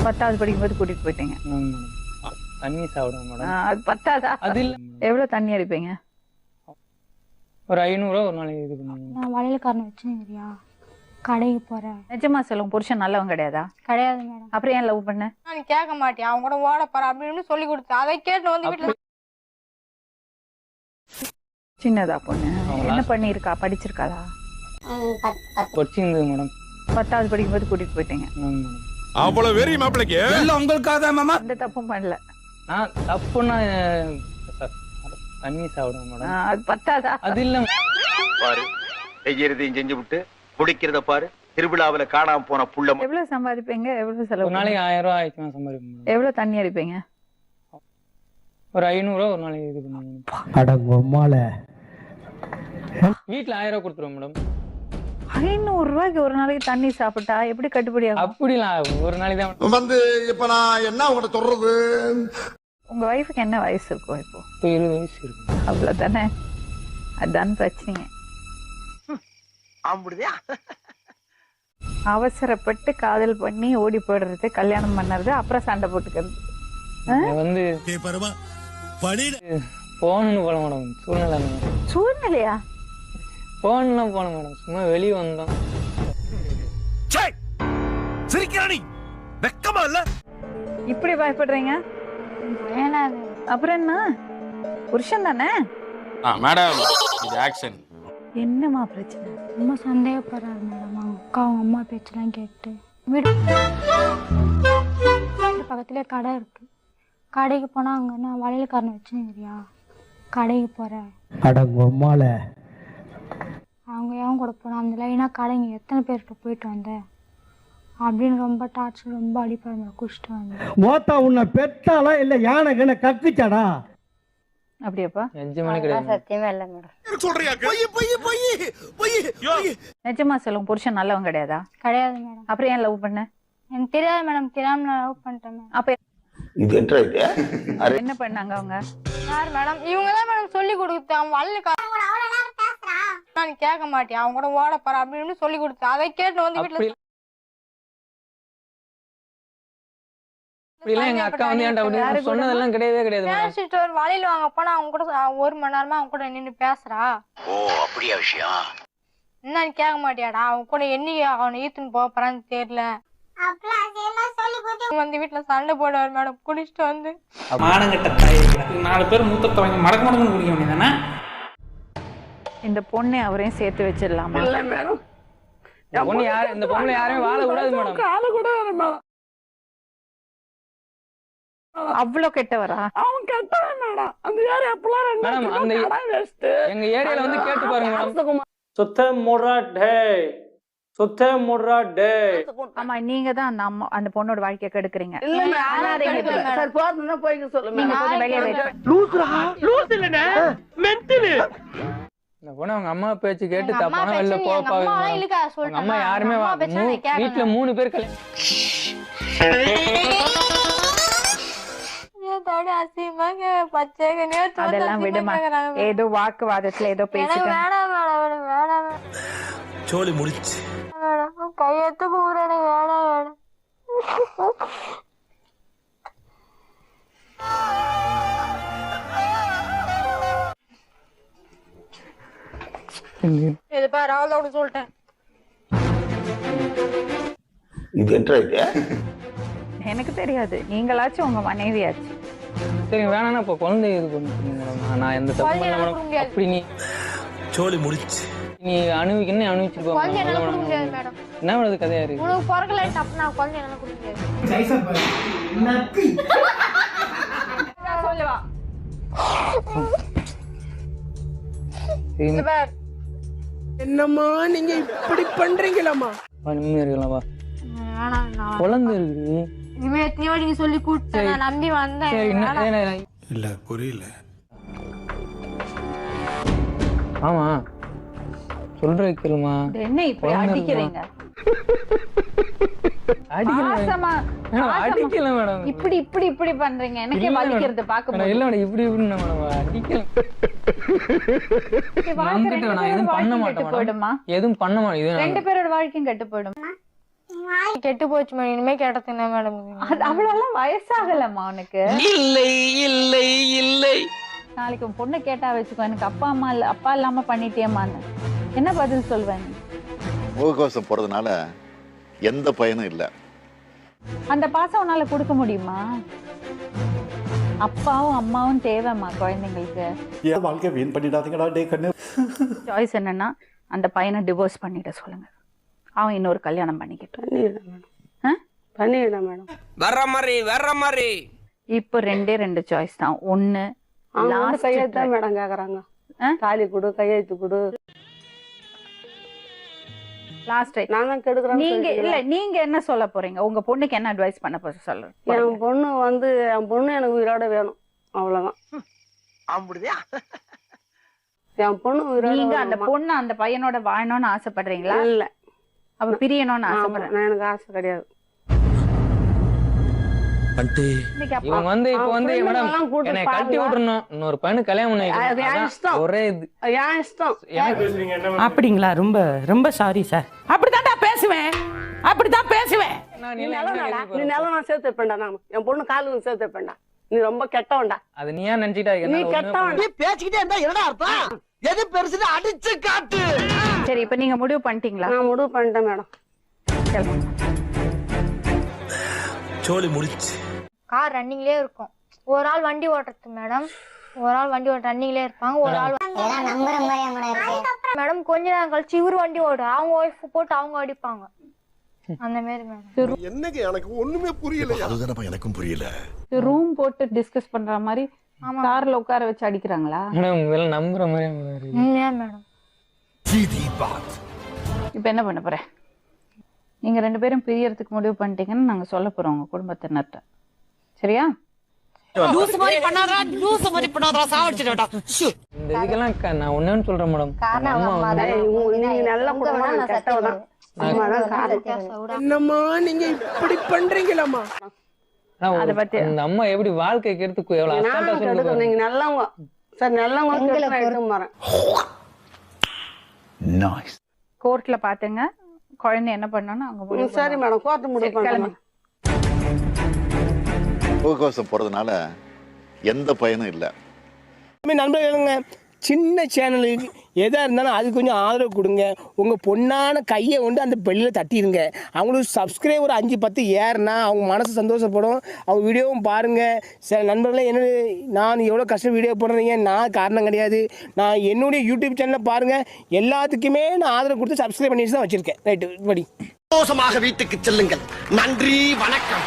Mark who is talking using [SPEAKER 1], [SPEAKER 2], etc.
[SPEAKER 1] 10வது படிக்கும்போது கூட்டிட்டு போயிட்டீங்க.
[SPEAKER 2] தண்ணி சாப்பிடுவேன் மேடம்.
[SPEAKER 1] அது பத்தாதா?
[SPEAKER 2] அது இல்ல.
[SPEAKER 1] எவ்வளவு தண்ணி அடிப்பீங்க?
[SPEAKER 2] ஒரு 500 ஒரு நாளைக்கு இது பண்ணுவேன்.
[SPEAKER 3] நான் வளையல் காரணம் வச்சுருக்கியா கடைக்கு போறேன்.
[SPEAKER 1] நிஜமா சொல்லுங்க, புருஷன் நல்லவன் கிடையாதா?
[SPEAKER 3] கிடையாது மேடம்.
[SPEAKER 1] அப்புறம் ஏன் லவ் பண்ண?
[SPEAKER 3] நான் கேட்க மாட்டேன், அவங்க கூட ஓட போற அப்படின்னு சொல்லி கொடுத்து அதை கேட்டு வந்து வீட்டுல
[SPEAKER 1] சின்னதா பொண்ணு என்ன பண்ணிருக்கா? படிச்சிருக்காளா?
[SPEAKER 2] படிச்சிருந்தது மேடம்.
[SPEAKER 1] 10வது படிக்கும்போது கூட்டிட்டு போயிட்டீங்க.
[SPEAKER 4] அவ்வளவு வெறி மாப்பிளைக்கு எல்லாம் உங்களுக்காக மாமா.
[SPEAKER 1] எந்த தப்பும் பண்ணல.
[SPEAKER 2] நான் தப்புன்னா தண்ணி சாப்பிடுவேன் மேடம்.
[SPEAKER 1] அது பத்தாதா?
[SPEAKER 2] அது இல்ல
[SPEAKER 5] பாரு, செய்யறதையும் செஞ்சு விட்டு குடிக்கிறத பாரு. திருவிழாவில காணாம போன புள்ள.
[SPEAKER 1] எவ்வளவு சம்பாதிப்பீங்க? எவ்வளவு
[SPEAKER 2] ஒரு
[SPEAKER 1] செலவு?
[SPEAKER 2] நாளைக்கு 1000 ரூபாய் ஆயிடுச்சு சம்பாதிப்பேன்.
[SPEAKER 1] எவ்வளவு தண்ணி அடிப்பீங்க?
[SPEAKER 2] ஒரு 500 ஒரு நாளைக்கு இது பண்ணுவேன். வீட்டுல 1000 கொடுத்துருவோம் மேடம்.
[SPEAKER 1] 500 ரூபாய்க்கு ஒரு நாளைக்கு தண்ணி சாப்பிட்டா எப்படி கட்டுப்படி ஆகும்?
[SPEAKER 2] அப்படிலாம் ஒரு நாளைக்கு தான்
[SPEAKER 4] வந்து இப்ப நான் என்ன உங்கள்ட்ட சொல்றது?
[SPEAKER 1] உங்க வைஃபுக்கு என்ன வயசு இருக்கும் இப்போ?
[SPEAKER 2] 20 வயசு இருக்கு.
[SPEAKER 1] அவ்வளவுதானே? அதான் பிரச்சனையே. அவசரப்பட்டு காதல் பண்ணி ஓடி போயிடுறது, கல்யாணம் பண்ணுறது, அப்புறம் சண்டை போட்டுக்கிறது.
[SPEAKER 2] வந்து போகணும்னு போல மேடம். சூழ்நிலை
[SPEAKER 1] சூழ்நிலையா?
[SPEAKER 2] போகணும்லாம் போன மேடம். சும்மா வெளியே வந்தோம்.
[SPEAKER 4] வெக்கமா இல்ல?
[SPEAKER 1] இப்படி பயப்படுறீங்க? அப்புறம் என்ன, புருஷன் தானே?
[SPEAKER 6] மேடம் இது ஆக்ஷன்.
[SPEAKER 1] என்னமா பிரச்சனை?
[SPEAKER 3] ரொம்ப சந்தேகப்படுறாரு மேடம். அவங்க அக்கா அவங்க அம்மா பேச்செல்லாம் கேட்டு வீடு பக்கத்துலேயே கடை இருக்கு. கடைக்கு போனால் அங்கே நான் வளையல் காரணம் வச்சுருக்கியா கடைக்கு போகிறேன். அவங்க ஏன் கூட போனா அந்த லைனாக கடைங்க எத்தனை பேர்கிட்ட போயிட்டு வந்தேன் அப்படின்னு ரொம்ப டார்ச்சர், ரொம்ப அடிப்பாங்க. குடிச்சிட்டு வந்தேன்.
[SPEAKER 7] மோத்தா உன்னை பெத்தாலா இல்ல யானை கண்ண கக்குச்சாடா?
[SPEAKER 1] அப்படியாப்பா?
[SPEAKER 2] நிஜமான கிடையாது.
[SPEAKER 3] சத்தியமே இல்லை மேடம்.
[SPEAKER 4] சொல்றியா?
[SPEAKER 1] நிஜமா சொல்லுங்க, புருஷன் நல்லவன் கிடையாதா?
[SPEAKER 3] கிடையாது மேடம்.
[SPEAKER 1] அப்புறம் ஏன் லவ் பண்ண?
[SPEAKER 3] எனக்கு தெரியாது மேடம், தெரியாம நான் லவ் பண்ணிட்டேன் மேடம்.
[SPEAKER 1] அப்ப
[SPEAKER 5] இது
[SPEAKER 1] என்ன பண்ணாங்க அவங்க?
[SPEAKER 3] யார் மேடம்? இவங்க தான் மேடம் சொல்லி கொடுத்து அவன் வளையல் நான் கேட்க மாட்டேன், அவங்க கூட ஓட போற அப்படின்னு சொல்லி கொடுத்து அதை கேட்டு வந்து வீட்டுல
[SPEAKER 2] எங்க அக்கா வந்து ஏன்டா சொன்னதெல்லாம் கிடையவே கிடையாது.
[SPEAKER 3] பேசிட்டு ஒரு வளையல் வாங்க போனா அவங்க கூட 1 மணி நேரமா அவங்க கூட நின்று பேசுறா.
[SPEAKER 5] ஓ அப்படியா விஷயம்?
[SPEAKER 3] என்னன்னு கேட்க மாட்டியாடா? அவங்க கூட என்னைக்கு அவனை ஈத்துன்னு போக போறான்னு தெரியல. வந்து வீட்டுல சண்டை போடுவார் மேடம் குடிச்சிட்டு வந்து.
[SPEAKER 8] மானங்கட்ட தாய் 4 பேர் மூத்த தவங்க மடக்கு மடக்குன்னு குடிக்க வேண்டியதானே?
[SPEAKER 1] இந்த பொண்ணை அவரையும் சேர்த்து வச்சிடலாமா?
[SPEAKER 2] இல்ல மேடம், பொண்ணு யாரும் இந்த பொண்ணு யாரையும் வாழ கூடாது மேடம்.
[SPEAKER 7] கால கூட மேடம்.
[SPEAKER 1] அவ்வளவு கெட்டவரா?
[SPEAKER 7] அவன் கெட்டவன் மேடம். அந்த யாரு அப்பலாம்
[SPEAKER 2] மேடம் அந்த எங்க ஏரியால வந்து கேட்டு பாருங்க மேடம்.
[SPEAKER 8] சுத்த முறாடே சுத்த முறாடே.
[SPEAKER 1] ஆமா, நீங்க தான் அந்த அம்மா அந்த பொண்ணோட வாழ்க்கையை கெடுக்குறீங்க.
[SPEAKER 7] சார் போறதுன்னா போய்ங்க சொல்லுங்க.
[SPEAKER 1] நீங்க கொஞ்சம் வெளியே வைங்க.
[SPEAKER 7] லூஸ் இல்லனே மென்டல்.
[SPEAKER 2] இந்த பொண்ணு அவங்க அம்மா பேச்சு கேட்டு தப்பான வெளில போப்பாங்க. அவங்க அம்மா யாருமே வீட்டுல 3 பேர் கல்யாணம்.
[SPEAKER 1] அதெல்லாம் விடுமா, ஏதோ வாக்குவாதத்துல ஏதோ பேசிட்டு
[SPEAKER 4] சோலி முடிச்சு
[SPEAKER 3] கையெழுத்து கூறேன் வேணாம் வேணும். இது பாரு அவளோட சொல்லிட்டேன்.
[SPEAKER 5] இது என்ன?
[SPEAKER 1] எனக்கு தெரியாது, நீங்களாச்சும் உங்க மனைவியாச்சு.
[SPEAKER 2] சரி வேணாம், இப்ப குழந்தை இது பண்ணுங்க. நான் எந்த தப்பு பண்ண மேடம். அப்படி
[SPEAKER 4] சோலி முடிச்சு
[SPEAKER 2] நீ அனுபவிக்கணும் அனுபவிச்சிருப்போம்.
[SPEAKER 3] மேடம்
[SPEAKER 2] என்ன பண்ணுறது கதையா இருக்கு?
[SPEAKER 3] உனக்கு பிறக்கல தப்பு, நான் குழந்தை என்ன கொடுக்க முடியாது.
[SPEAKER 7] என்னம்மா நீங்க இப்படி பண்றீங்களாமா?
[SPEAKER 2] நிம்மதி இருக்கலாமா? குழந்தை இருக்கு.
[SPEAKER 3] இனிமே எத்தனையோ நீங்க சொல்லி கூப்பிட்டு நான் நம்பி வந்தேன்.
[SPEAKER 4] இல்ல புரியல.
[SPEAKER 2] ஆமா சொல்ற கேளுமா.
[SPEAKER 1] என்ன இப்படி அடிக்கிறீங்க?
[SPEAKER 2] அடிக்கல மேடம்.
[SPEAKER 1] இப்படி இப்படி இப்படி பண்றீங்க, எனக்கே வலிக்கிறது பாக்க முடியல.
[SPEAKER 2] இல்ல மேடம், இப்படி இப்படி மேடம் அடிக்கல. நான் எதுவும் பண்ண மாட்டேன். எதுவும் பண்ண மாட்டேன்.
[SPEAKER 1] 2 பேரோட வாழ்க்கையும் கெட்டு போயிடும்.
[SPEAKER 3] எங்க கெட்டு போச்சு மேடம், இனிமே கேட்டது என்ன மேடம்?
[SPEAKER 1] அவ்வளவு வயசாகலம்மா உனக்கு.
[SPEAKER 9] இல்லை இல்லை இல்லை.
[SPEAKER 1] நாளைக்கு உன் பொண்ணு கேட்டா வச்சுக்கோ, எனக்கு அப்பா இல்லாம பண்ணிட்டேமான்னு என்ன பதில் சொல்வேன்?
[SPEAKER 10] முகக்கவசம் போறதுனால எந்த பயனும் இல்ல.
[SPEAKER 1] அந்த பாசம் உன்னால கொடுக்க முடியுமா? அப்பாவும் அம்மாவும் தேவைம்மா குழந்தைங்களுக்கு.
[SPEAKER 7] ஏன் வாழ்க்கை வீண் பண்ணிடாதீங்கடா டே கண்ணு.
[SPEAKER 1] சாய்ஸ் என்னன்னா அந்த பையனை டிவோர்ஸ் பண்ணிட சொல்லுங்க, அவன் இன்னொரு கல்யாணம் பண்ணிக்கிட்டோம்.
[SPEAKER 9] வர்ற மாதிரி
[SPEAKER 1] இப்போ 2 சாய்ஸ் தான். ஒண்ணு
[SPEAKER 3] கையெழுத்து தான் மேடம் கேக்குறாங்க, தாலி கொடு கையெழுத்து கொடு.
[SPEAKER 1] லாஸ்ட்
[SPEAKER 3] நான் தான் கெடுக்குறேன்.
[SPEAKER 1] நீங்க என்ன சொல்ல போறீங்க? உங்க பொண்ணுக்கு என்ன அட்வைஸ் பண்ண போற சொல்லுங்க.
[SPEAKER 3] என் பொண்ணு எனக்கு உயிரோட வேணும், அவ்வளவுதான். என் பொண்ணு உயிரோட.
[SPEAKER 1] நீங்க அந்த பொண்ணு அந்த பையனோட வாழணும்னு ஆசைப்படுறீங்களா? இல்ல அவ பிரியணும்னு ஆசைப்படுறேன்.
[SPEAKER 3] எனக்கு ஆசை கிடையாது.
[SPEAKER 2] இவங்க வந்து இப்போ வந்து மேடம் என்னை கட்டி விட்டுறணும், இன்னொரு பையனு கல்யாணம் பண்ணி ஒரே இது
[SPEAKER 3] என் இஷ்டம்.
[SPEAKER 9] அப்படிங்களா? ரொம்ப ரொம்ப சாரி சார். அப்படித்தான்டா பேசுவேன், அப்படித்தான் பேசுவேன்.
[SPEAKER 3] நீ நிலம் சேர்த்து வைப்பேன்டா, நான் என் பொண்ணு காலு சேர்த்து வைப்பேன்டா. நீ ரொம்ப கெட்டவன்டா.
[SPEAKER 2] அது நீ ஏன் நினைச்சிட்டா?
[SPEAKER 3] நீ கெட்டவன்.
[SPEAKER 9] பேசிக்கிட்டே இருந்தா என்னடா அர்த்தம்? எது பெருசு அடிச்சு காட்டு.
[SPEAKER 1] சரி, இப்ப நீங்க முடிவு பண்ணிட்டீங்களா?
[SPEAKER 3] நான் முடிவு பண்ணிட்டேன் மேடம்.
[SPEAKER 4] சோலி முடிச்சு.
[SPEAKER 3] கார் ரன்னிங்லயே இருக்கும், ஒரு ஆள் வண்டி ஓட்டுறது மேடம், ஒரு ஆள் வண்டி ஓட்ட ரன்னிங்லயே இருப்பாங்க, ஒரு ஆள் மேடம் கொஞ்ச நேரம் கழிச்சு இவரு வண்டி ஓடு, அவங்க ஒய்ஃப் போட்டு அவங்க அடிப்பாங்க, அந்த மாதிரி மேடம்.
[SPEAKER 4] என்னங்க எனக்கு ஒண்ணுமே புரியல. அதுதானப்பா எனக்கும் புரியல.
[SPEAKER 1] ரூம் போட்டு டிஸ்கஸ் பண்ற மாதிரி கார்ல உட்கார வச்சு அடிக்கிறாங்களா?
[SPEAKER 2] மேடம் இதெல்லாம் நம்புற மாதிரி
[SPEAKER 3] மேடம்.
[SPEAKER 1] இப்ப என்ன பண்ண போற? நீங்க 2 பேரும் பிரியறதுக்கு முடிவு பண்ணிட்டீங்கன்னு நாங்க சொல்ல போறோம் உங்க குடும்பத்தினர்கிட்ட. சரியா?
[SPEAKER 9] லூஸ் மாதிரி பண்ணாதடா, லூஸ் மாதிரி பண்ணாதடா, சாவடிச்சிடடா.
[SPEAKER 2] இந்த இதுக்கெல்லாம் நான் ஒண்ணே சொல்றேன் மேடம்,
[SPEAKER 3] நீங்க நல்ல குடும்பம் கெட்டவதான்.
[SPEAKER 9] என்னம்மா நீங்க இப்படி பண்றீங்களாமா?
[SPEAKER 2] அத பத்தி அந்த அம்மா எப்படி வாழ்க்கை கெடுத்து எவ்வளவு அசால்ட்டா சொல்லுங்க.
[SPEAKER 3] நீங்க நல்லவங்க சார், நல்லவங்க எடுத்து மாறேன்.
[SPEAKER 10] நைஸ்.
[SPEAKER 1] கோர்ட்ல பாத்துங்க குழந்தை என்ன பண்ணனும் அவங்க.
[SPEAKER 3] சரி மேடம், கோர்ட் முடிவு பண்ணுங்க.
[SPEAKER 10] முகக்கவசம் போறதுனால எந்த பயனும் இல்ல.
[SPEAKER 9] நண்பர்களுங்க, சின்ன சேனலுக்கு எதாக இருந்தாலும் அது கொஞ்சம் ஆதரவு கொடுங்க. உங்கள் பொண்ணான கையை கொண்டு அந்த பெல்லில் தட்டிடுங்க. அவங்களுக்கு சப்ஸ்கிரைபர் 5-10 ஏறுனா அவங்க மனசு சந்தோஷப்படும். அவங்க வீடியோவும் பாருங்கள். சில நண்பர்களே நான் எவ்வளோ கஷ்டம் வீடியோ போடுறீங்க, நான் காரணம் கிடையாது. நான் என்னுடைய யூடியூப் சேனலை பாருங்கள். எல்லாத்துக்குமே நான் ஆதரவு கொடுத்து சப்ஸ்கிரைப் பண்ணிட்டு தான் வச்சுருக்கேன். ரைட்டு படி.
[SPEAKER 11] சந்தோஷமாக வீட்டுக்கு செல்லுங்கள். நன்றி, வணக்கம்.